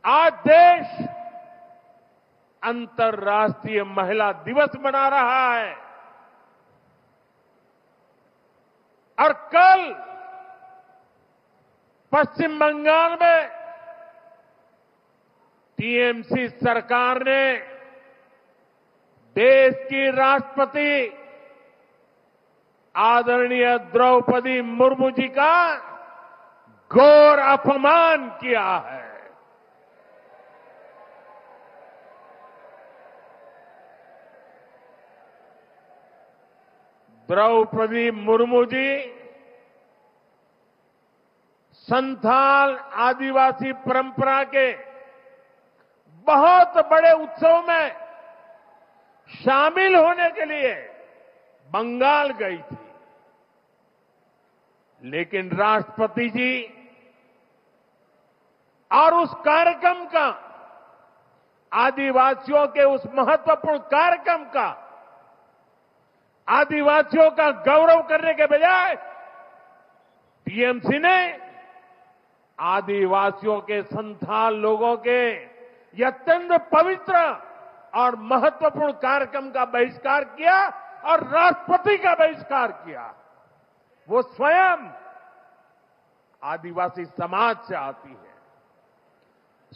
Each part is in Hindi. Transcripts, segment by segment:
आज देश अंतर्राष्ट्रीय महिला दिवस मना रहा है और कल पश्चिम बंगाल में टीएमसी सरकार ने देश की राष्ट्रपति आदरणीय द्रौपदी मुर्मू जी का घोर अपमान किया है। द्रौपदी मुर्मू जी संथाल आदिवासी परंपरा के बहुत बड़े उत्सव में शामिल होने के लिए बंगाल गई थी, लेकिन राष्ट्रपति जी और उस कार्यक्रम का, आदिवासियों के उस महत्वपूर्ण कार्यक्रम का, आदिवासियों का गौरव करने के बजाय टीएमसी ने आदिवासियों के संथाल लोगों के यह अत्यंत पवित्र और महत्वपूर्ण कार्यक्रम का बहिष्कार किया और राष्ट्रपति का बहिष्कार किया। वो स्वयं आदिवासी समाज से आती है।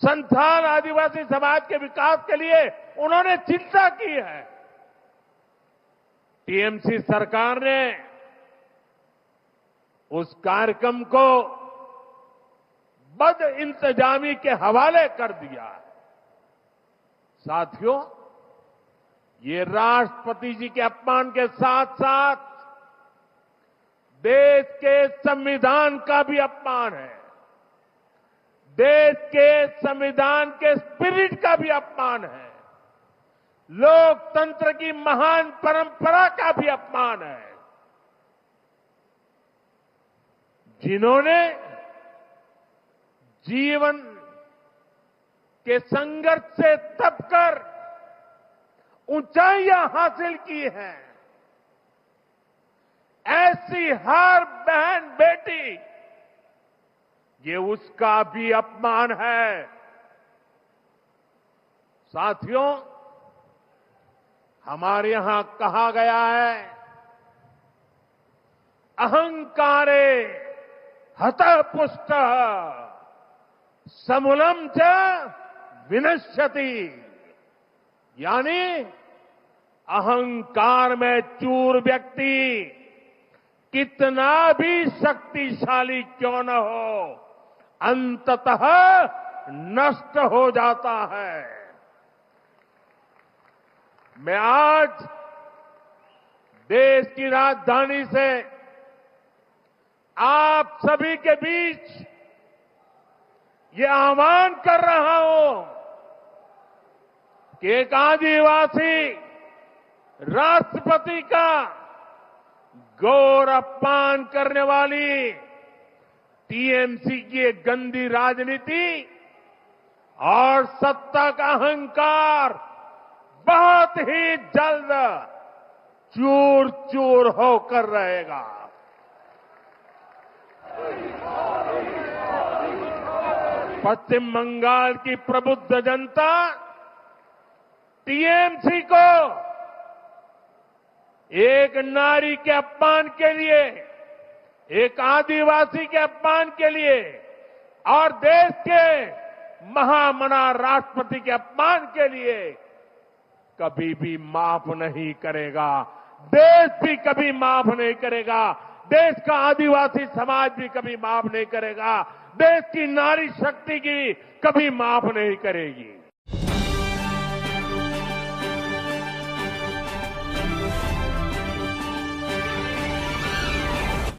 संथाल आदिवासी समाज के विकास के लिए उन्होंने चिंता की है। टीएमसी सरकार ने उस कार्यक्रम को बद इंतजामी के हवाले कर दिया है। साथियों, ये राष्ट्रपति जी के अपमान के साथ साथ देश के संविधान का भी अपमान है, देश के संविधान के स्पिरिट का भी अपमान है, लोकतंत्र की महान परंपरा का भी अपमान है। जिन्होंने जीवन के संघर्ष से तपकर ऊंचाइयां हासिल की हैं, ऐसी हर बहन बेटी, ये उसका भी अपमान है। साथियों, हमारे यहां कहा गया है, अहंकारे हतः पुष्टः समूलम च विनश्यति, यानी अहंकार में चूर व्यक्ति कितना भी शक्तिशाली क्यों न हो, अंततः नष्ट हो जाता है। मैं आज देश की राजधानी से आप सभी के बीच ये आह्वान कर रहा हूं कि एक आदिवासी राष्ट्रपति का घोर अपमान करने वाली टीएमसी की एक गंदी राजनीति और सत्ता का अहंकार बहुत ही जल्द चूर चूर होकर रहेगा। पश्चिम बंगाल की प्रबुद्ध जनता टीएमसी को एक नारी के अपमान के लिए, एक आदिवासी के अपमान के लिए और देश के महामना राष्ट्रपति के अपमान के लिए कभी भी माफ नहीं करेगा। देश भी कभी माफ नहीं करेगा। देश का आदिवासी समाज भी कभी माफ नहीं करेगा। देश की नारी शक्ति की कभी माफ नहीं करेगी।